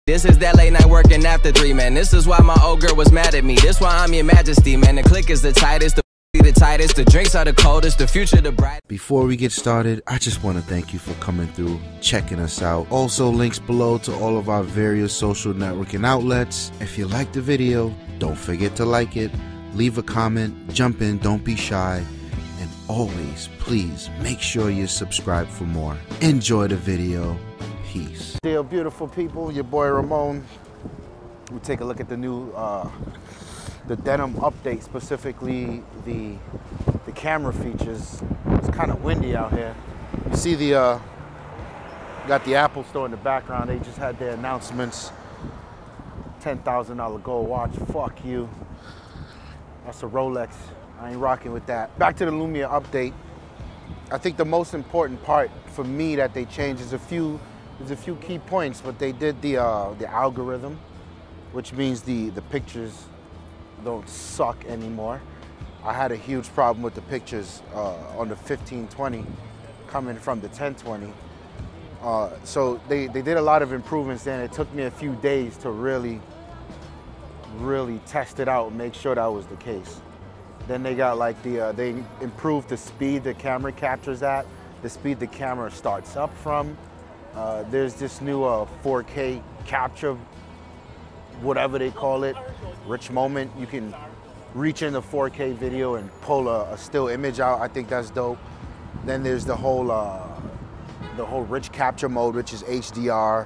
This is that late night working after 3, man. This is why my old girl was mad at me. This why I'm your majesty, man. The click is the tightest, the tightest, the drinks are the coldest, the future the bright. Before we get started, I just want to thank you for coming through, checking us out. Also, links below to all of our various social networking outlets. If you liked the video, don't forget to like it, leave a comment, jump in, don't be shy, and always, please, make sure you subscribe for more. Enjoy the video. Peace. Dear beautiful people, your boy Ramon. We take a look at the new the denim update, specifically the camera features. It's kind of windy out here. You see the got the Apple Store in the background. They just had their announcements. $10,000 gold watch. Fuck you. That's a Rolex. I ain't rocking with that. Back to the Lumia update. I think the most important part for me that they changed is there's a few key points, but they did the algorithm, which means the pictures don't suck anymore. I had a huge problem with the pictures on the 1520 coming from the 1020. So they did a lot of improvements there, and it took me a few days to really test it out and make sure that was the case. Then they got like they improved the speed the camera captures at, the speed the camera starts up from. There's this new 4K capture, whatever they call it, rich moment. You can reach in the 4K video and pull a still image out. I think that's dope. Then there's the whole rich capture mode, which is HDR.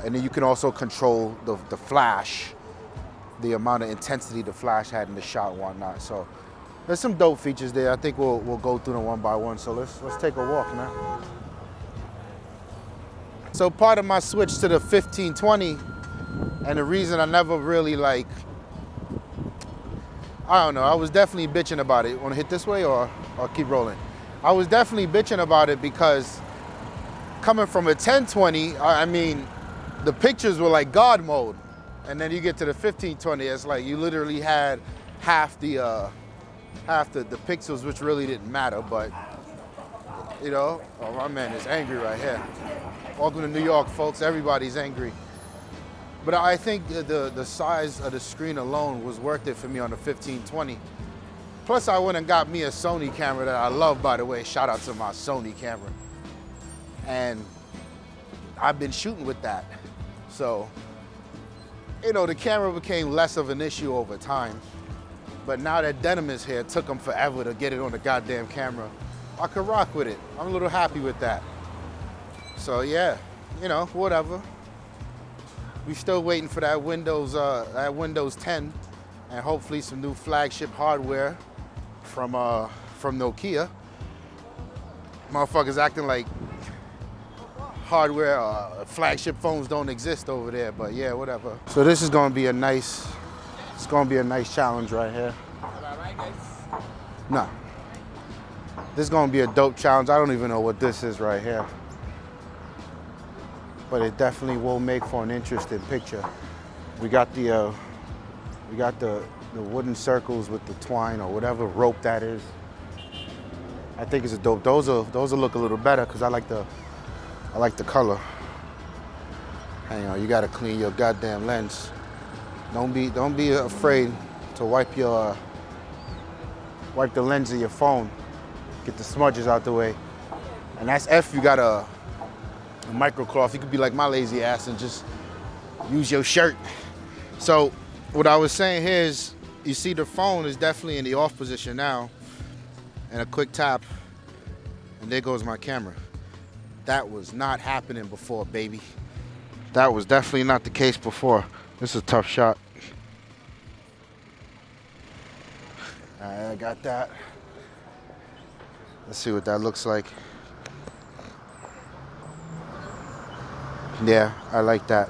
And then you can also control the flash, the amount of intensity the flash had in the shot and whatnot. So there's some dope features there. I think we'll go through them one by one. So let's take a walk, man. So part of my switch to the 1520, and the reason I never really I don't know, I was definitely bitching about it. Want to hit this way or keep rolling? I was definitely bitching about it because coming from a 1020, I mean, the pictures were like God mode. And then you get to the 1520, it's like you literally had half the pixels, which really didn't matter, but you know, oh, my man is angry right here. Welcome to New York, folks. Everybody's angry. But I think the size of the screen alone was worth it for me on the 1520. Plus, I went and got me a Sony camera that I love, by the way. Shout out to my Sony camera. And I've been shooting with that. So, you know, the camera became less of an issue over time. But now that denim is here, it took them forever to get it on the goddamn camera. I could rock with it. I'm a little happy with that. So yeah, you know, whatever. We still waiting for that Windows 10, and hopefully some new flagship hardware from Nokia. Motherfuckers acting like hardware flagship phones don't exist over there, but yeah, whatever. So this is gonna be a nice, challenge right here. Nah. This is gonna be a dope challenge. I don't even know what this is right here. But it definitely will make for an interesting picture. We got the wooden circles with the twine or whatever rope that is. I think it's a dope. Those will look a little better because I like the color. Hang on, you gotta clean your goddamn lens. Don't be afraid to wipe the lens of your phone. Get the smudges out the way. And that's if you got a microcloth. You could be like my lazy ass and just use your shirt. So what I was saying here is, you see the phone is definitely in the off position now, and a quick tap, and there goes my camera. That was not happening before, baby. That was definitely not the case before. This is a tough shot. All right, I got that. Let's see what that looks like. Yeah, I like that.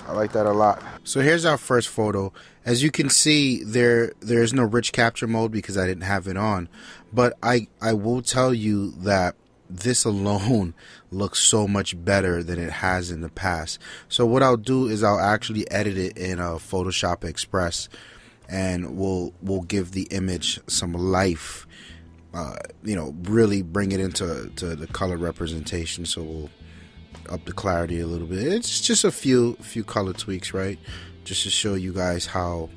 I like that a lot. So here's our first photo. As you can see, there's no rich capture mode because I didn't have it on. But I will tell you that this alone looks so much better than it has in the past. So what I'll do is I'll actually edit it in Photoshop Express, and we'll give the image some life. You know, really bring it into the color representation. So up the clarity a little bit. It's just a few color tweaks, right? Just to show you guys how,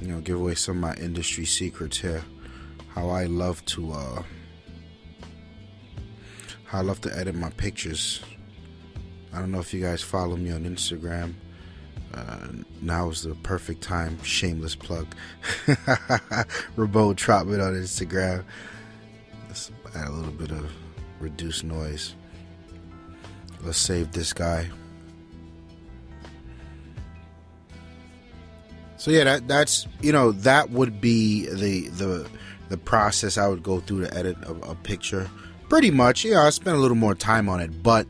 you know, give away some of my industry secrets here. How I love to edit my pictures. I don't know if you guys follow me on Instagram. Now is the perfect time. Shameless plug. Ramon Trotman on Instagram. Let's add a little bit of reduced noise. Let's save this guy. So yeah, that's, you know, that would be the process I would go through to edit a picture. Pretty much, I spent a little more time on it, but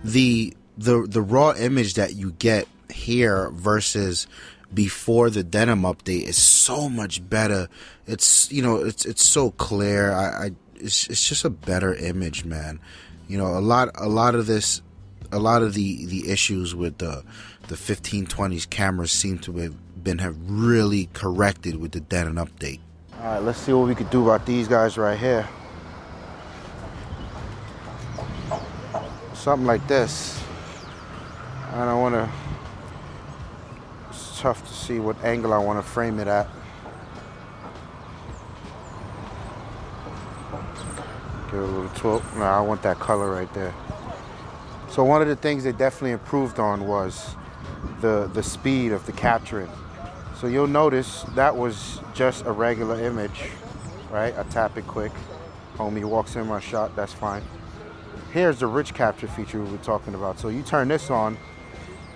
the raw image that you get here versus before the denim update is so much better. It's, you know, it's so clear. It's just a better image, man. You know, a lot of the issues with the 1520s cameras seem to have really corrected with the denim update. All right, let's see what we could do about these guys right here. Something like this. I don't want to. It's tough to see what angle I want to frame it at. Give it a little tilt. No, I want that color right there. So one of the things they definitely improved on was the speed of the capturing. So you'll notice that was just a regular image, right? I tap it quick. Homie walks in my shot, that's fine. Here's the rich capture feature we were talking about. So you turn this on,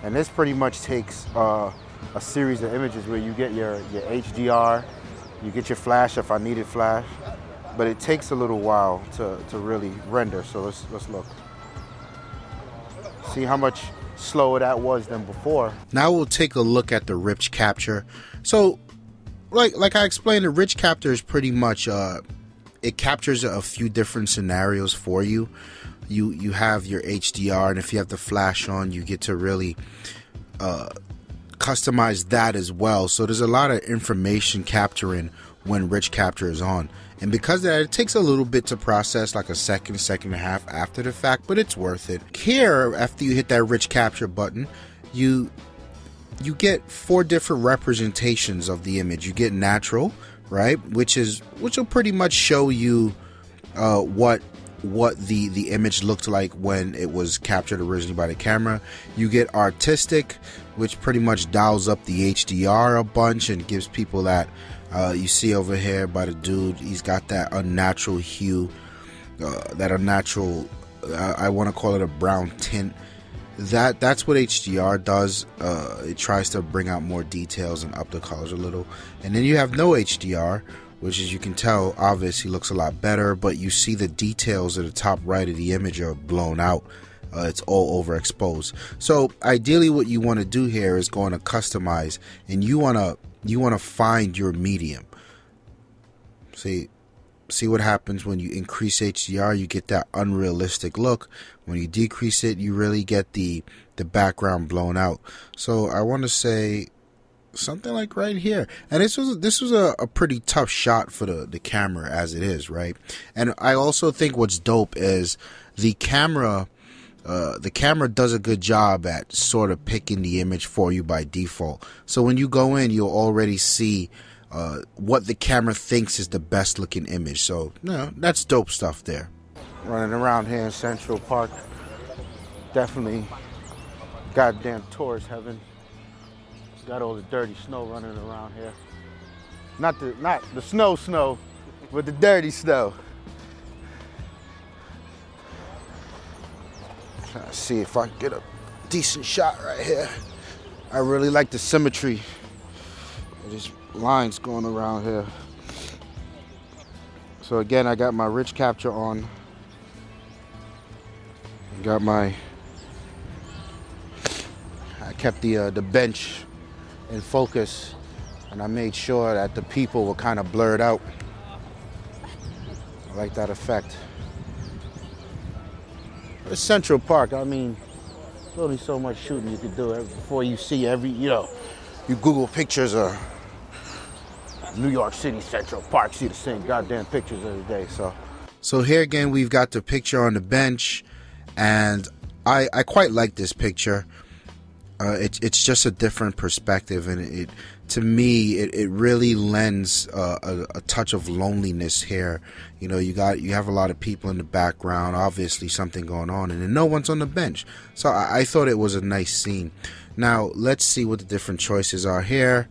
and this pretty much takes a series of images where you get your HDR, you get your flash if I needed flash, but it takes a little while to really render. So let's look. See how much slower that was than before. Now we'll take a look at the rich capture. So like I explained, the rich capture is pretty much it captures a few different scenarios for you. You have your HDR, and if you have the flash on, you get to really customize that as well. So there's a lot of information capturing when rich capture is on. And because of that, it takes a little bit to process, like a second and a half after the fact, but it's worth it. Here, after you hit that rich capture button, you get 4 different representations of the image. You get natural, right, which will pretty much show you what the image looked like when it was captured originally by the camera. You get artistic, which pretty much dials up the HDR a bunch and gives people that you see over here by the dude. He's got that unnatural hue, that unnatural, I want to call it a brown tint. That's what HDR does. It tries to bring out more details and up the colors a little. And then you have no HDR, which, as you can tell, obviously looks a lot better, but you see the details at the top right of the image are blown out. It's all overexposed. So ideally what you want to do here is going to customize, and you want to find your medium. See what happens when you increase HDR. You get that unrealistic look. When you decrease it, you really get the background blown out. So I want to say something like right here. And this was a pretty tough shot for the camera as it is, right? And I also think what's dope is the camera does a good job at sort of picking the image for you by default. So when you go in, you'll already see what the camera thinks is the best looking image. So no, that's dope stuff there. Running around here in Central Park, definitely goddamn tourist heaven. Got all the dirty snow running around here. Not the snow, but the dirty snow. Trying to see if I can get a decent shot right here. I really like the symmetry. There's lines going around here. So again, I got my rich capture on. I kept the bench in focus, and I made sure that the people were kind of blurred out. I like that effect. It's Central Park. I mean, there's only so much shooting you can do before you see you Google pictures of New York City Central Park, see the same goddamn pictures every day. So here again, we've got the picture on the bench, and I quite like this picture. It's just a different perspective, and it to me it really lends a touch of loneliness here. You know, you have a lot of people in the background, obviously something going on, and then no one's on the bench. So I thought it was a nice scene. Now let's see what the different choices are here.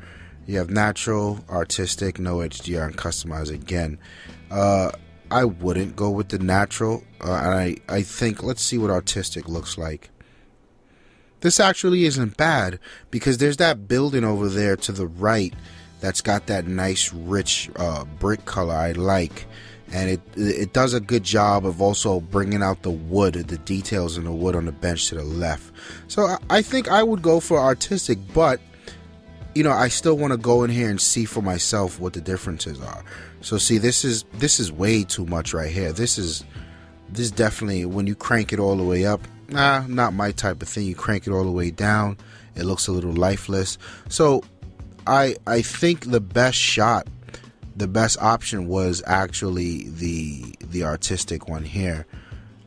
You have natural, artistic, no HDR, and customize again. I wouldn't go with the natural. I think let's see what artistic looks like. This actually isn't bad because there's that building over there to the right that's got that nice rich brick color I like, and it does a good job of also bringing out the wood, the details in the wood on the bench to the left. So I think I would go for artistic, but you know, I still want to go in here and see for myself what the differences are. So see, this is way too much right here. This definitely, when you crank it all the way up, not my type of thing. You crank it all the way down, it looks a little lifeless. So I think the best shot, the best option was actually the artistic one here.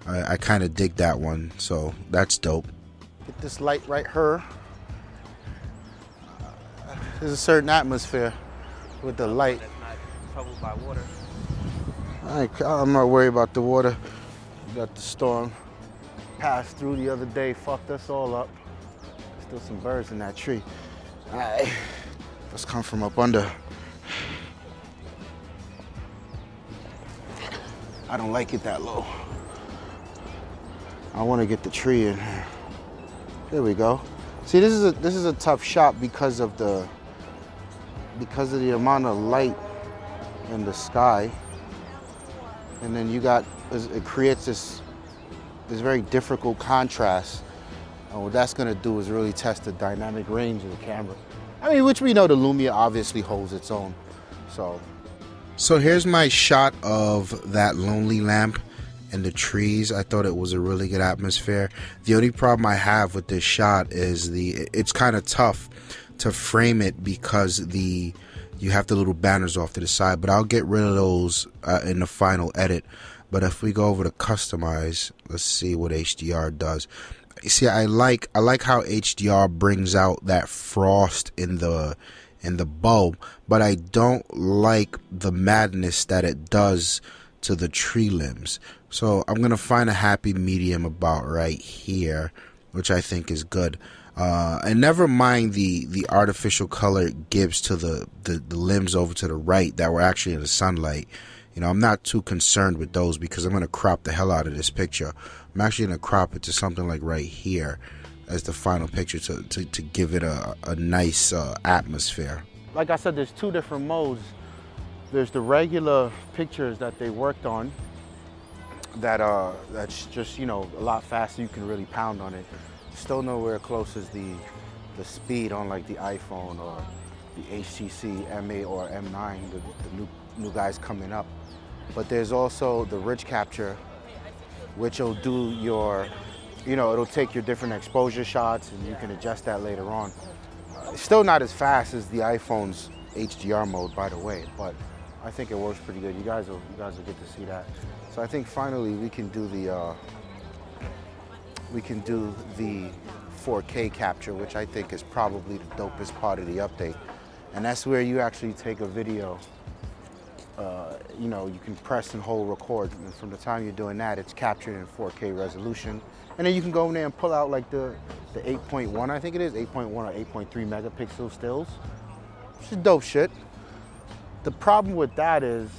I kind of dig that one, so that's dope. Get this light right here. There's a certain atmosphere with the light. That's not troubled by water. I'm not worried about the water. We got the storm passed through the other day, fucked us all up. Still some birds in that tree. All right, let's come from up under. I don't like it that low. I want to get the tree in here. There we go. See, this is a tough shot because of the amount of light in the sky, and then it creates this very difficult contrast. And what that's gonna do is really test the dynamic range of the camera. I mean, which we know the Lumia obviously holds its own. So here's my shot of that lonely lamp and the trees. I thought it was a really good atmosphere. The only problem I have with this shot is it's kind of tough to frame it because you have the little banners off to the side, but I'll get rid of those in the final edit. But if we go over to customize, let's see what HDR does. See, I like how HDR brings out that frost in the bulb, but I don't like the madness that it does to the tree limbs. So I'm gonna find a happy medium about right here, which I think is good. And never mind the artificial color it gives to the limbs over to the right that were actually in the sunlight. You know, I'm not too concerned with those because I'm going to crop the hell out of this picture. I'm actually going to crop it to something like right here as the final picture to give it a nice atmosphere. like I said, there's two different modes. There's the regular pictures that they worked on that's just, you know, a lot faster. You can really pound on it. Still nowhere close as the speed on like the iPhone or the HTC M8 or M9, the new guys coming up. But there's also the rich capture, which will do your, you know, it'll take your different exposure shots and you can adjust that later on. It's still not as fast as the iPhone's HDR mode, by the way, but I think it works pretty good. You guys will get to see that. So I think finally we can do the 4K capture, which I think is probably the dopest part of the update. And that's where you actually take a video, you know, you can press and hold record, and from the time you're doing that, it's captured in 4K resolution. And then you can go in there and pull out like the 8.1, I think it is, 8.1 or 8.3 megapixel stills, which is dope shit. The problem with that is,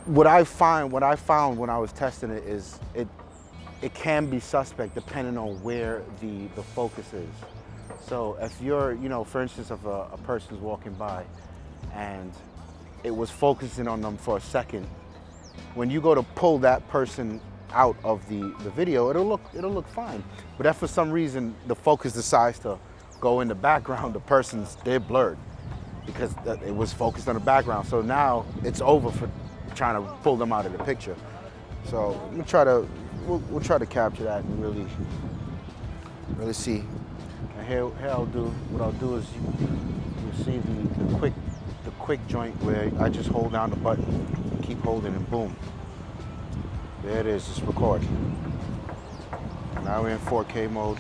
what I found when I was testing it is it can be suspect depending on where the focus is. So if you're, you know, for instance, if a person's walking by and it was focusing on them for a second, when you go to pull that person out of the video, it'll look fine. But if for some reason the focus decides to go in the background, they're blurred because it was focused on the background. So now it's over for trying to pull them out of the picture. So we'll try to capture that and really see. And here what I'll do is you'll see the quick joint where I just hold down the button, keep holding, and boom. There it is, just record. Now we're in 4K mode.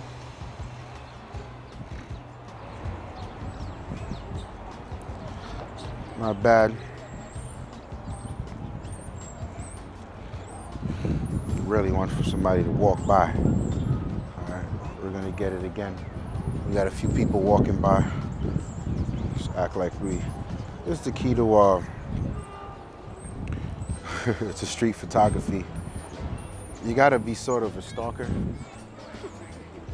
Not bad. Really want for somebody to walk by. Alright, we're gonna get it again. We got a few people walking by. Just act like we. This is the key to to street photography. You gotta be sort of a stalker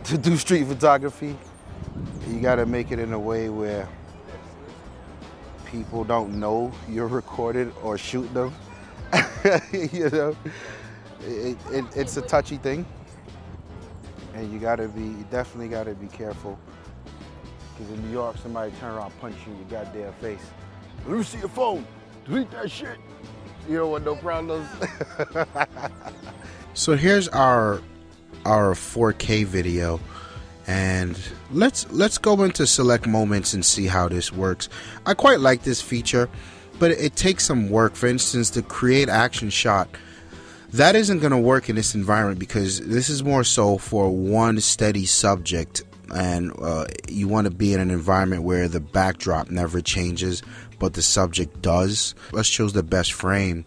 to do street photography. You gotta make it in a way where people don't know you're recorded or shooting them. You know, it's a touchy thing, and you definitely gotta be careful. Because in New York, somebody turn around, punch you in your goddamn face. Let me see your phone. Delete that shit. You don't want no problems. So here's our 4K video, and let's go into select moments and see how this works. I quite like this feature, but it takes some work. For instance, the create action shot, that isn't going to work in this environment because this is more so for one steady subject, and you want to be in an environment where the backdrop never changes but the subject does. Let's choose the best frame.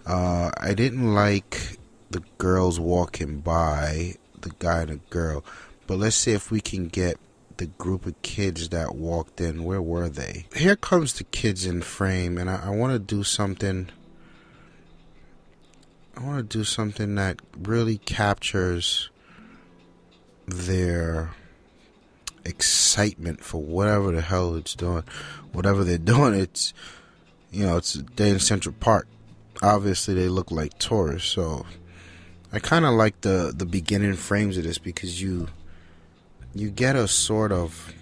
I didn't like the girls walking by, the guy and the girl, but let's see if we can get the group of kids that walked in. Where were they? Here comes the kids in frame, and I want to do something. I want to do something that really captures their excitement for whatever the hell it's doing. Whatever they're doing, it's, you know, it's a day in Central Park. Obviously, they look like tourists, so I kind of like the beginning frames of this because you get a sort of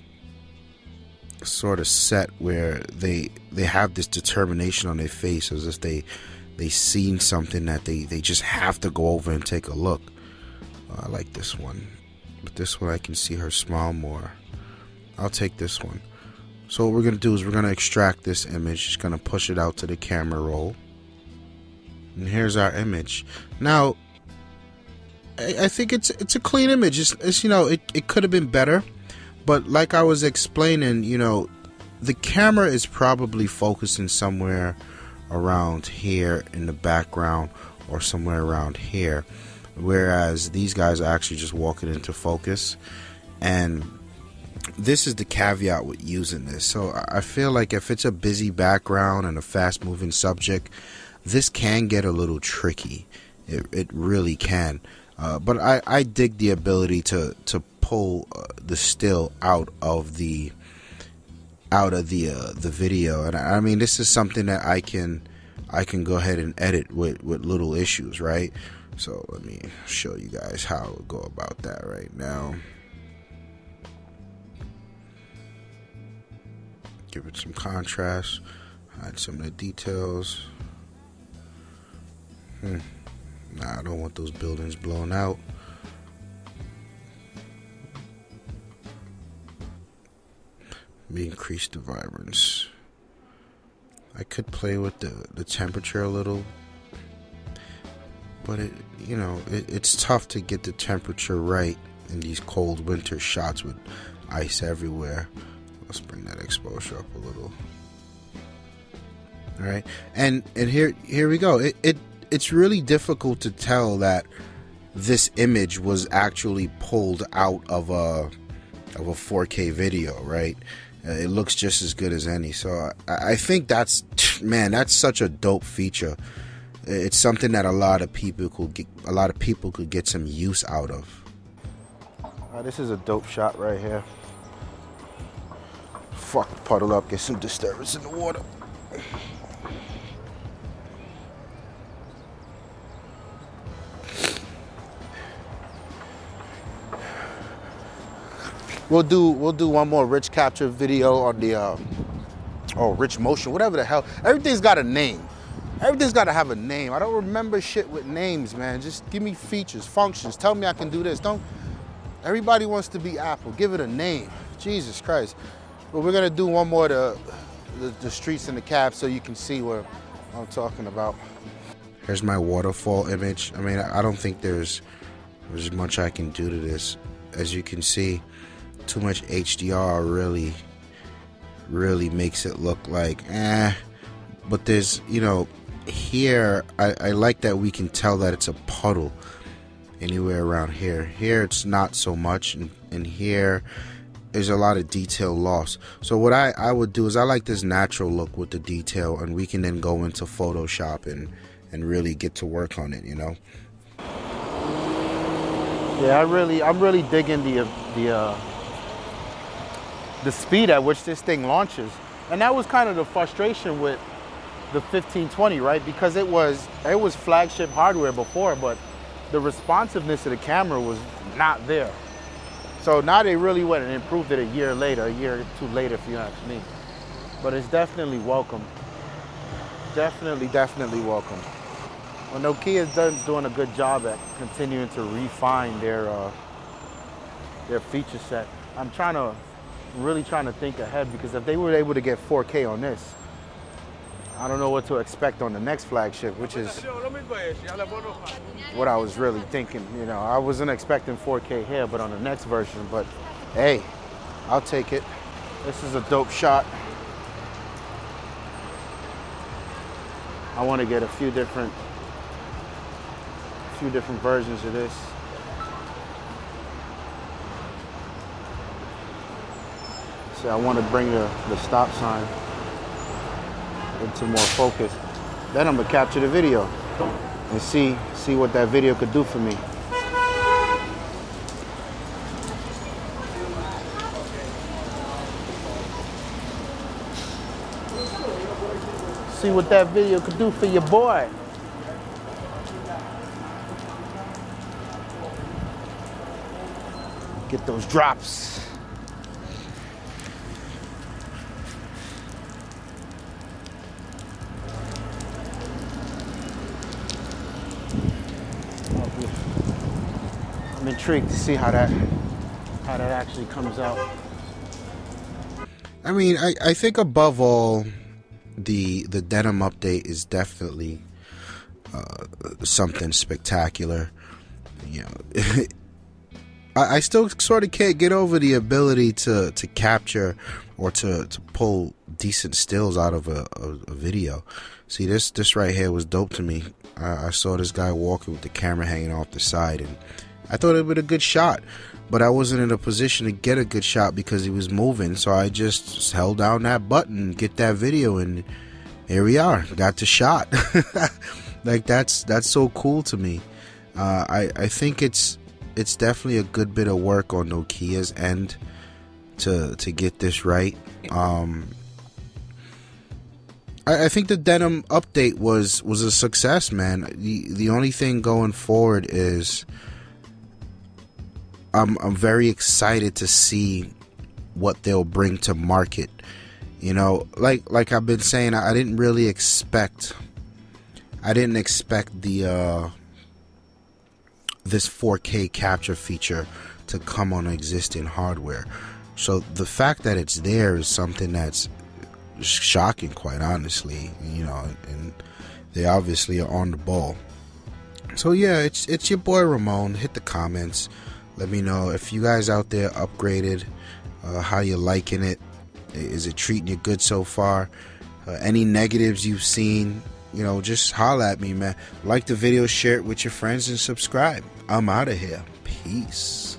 set where they have this determination on their face, as if they seen something that they just have to go over and take a look. I like this one, but this one I can see her smile more. I'll take this one. So what we're gonna do is we're gonna extract this image, just gonna push it out to the camera roll, and here's our image. Now I think it's a clean image. It's you know, it could have been better, but like I was explaining, you know, the camera is probably focusing somewhere around here in the background or somewhere around here, whereas these guys are actually just walking into focus. And this is the caveat with using this. So I feel like if it's a busy background and a fast moving subject, this can get a little tricky. It really can. But I dig the ability to pull the still out of the video, and I mean, this is something that I can go ahead and edit with little issues, right? So let me show you guys how to go about that right now. Give it some contrast, hide some of the details. Nah, I don't want those buildings blown out. We increase the vibrance. I could play with the temperature a little, but it's tough to get the temperature right in these cold winter shots with ice everywhere. Let's bring that exposure up a little. All right, and here we go. It's really difficult to tell that this image was actually pulled out of a 4K video, right? It looks just as good as any. So I think that's such a dope feature. It's something that a lot of people could get some use out of. This is a dope shot right here. Fuck, puddle up, get some disturbance in the water. We'll do one more rich capture video on the rich motion, whatever the hell. Everything's got a name. Everything's got to have a name. I don't remember shit with names, man. Just give me features, functions. Tell me I can do this. Don't. Everybody wants to be Apple. Give it a name. Jesus Christ. But we're gonna do one more the streets and the cab so you can see what I'm talking about. Here's my waterfall image. I mean, I don't think there's There's much I can do to this. As you can see, too much HDR really makes it look like but there's, you know, here I like that we can tell that it's a puddle anywhere around here. It's not so much, and here there's a lot of detail loss. So what I would do is I like this natural look with the detail, and we can then go into Photoshop and really get to work on it, you know. Yeah, I'm really digging the speed at which this thing launches. And that was kind of the frustration with the 1520, right? Because it was flagship hardware before, but the responsiveness of the camera was not there. So now they really went and improved it a year or two later, if you ask me. But it's definitely welcome. Definitely welcome. Well, Nokia's doing a good job at continuing to refine their feature set. I'm really trying to think ahead, because if they were able to get 4K on this, I don't know what to expect on the next flagship, which is what I was really thinking. You know, I wasn't expecting 4K here, but on the next version. But hey, I'll take it. This is a dope shot. I want to get a few different versions of this. So I want to bring the stop sign into more focus. Then I'm gonna capture the video and see what that video could do for me. See what that video could do for your boy. Get those drops. I'm intrigued to see how that actually comes out. I mean, I think above all, the denim update is definitely something spectacular. You know, I still sort of can't get over the ability to capture or to pull decent stills out of a video. See, this right here was dope to me. I saw this guy walking with the camera hanging off the side, and I thought it would be a good shot, but I wasn't in a position to get a good shot because he was moving. So I just held down that button, get that video, and here we are. Got the shot. Like that's so cool to me. I think it's definitely a good bit of work on Nokia's end to get this right. I think the denim update was a success, man. The only thing going forward is I'm very excited to see what they'll bring to market. You know, like I've been saying, I didn't expect the this 4K capture feature to come on existing hardware. So the fact that it's there is something that's shocking, quite honestly. You know, and they obviously are on the ball. So yeah, it's your boy Ramon. Hit the comments. Let me know if you guys out there upgraded, how you liking it. Is it treating you good so far? Any negatives you've seen, you know, just holla at me, man. Like the video, share it with your friends, and subscribe. I'm out of here. Peace.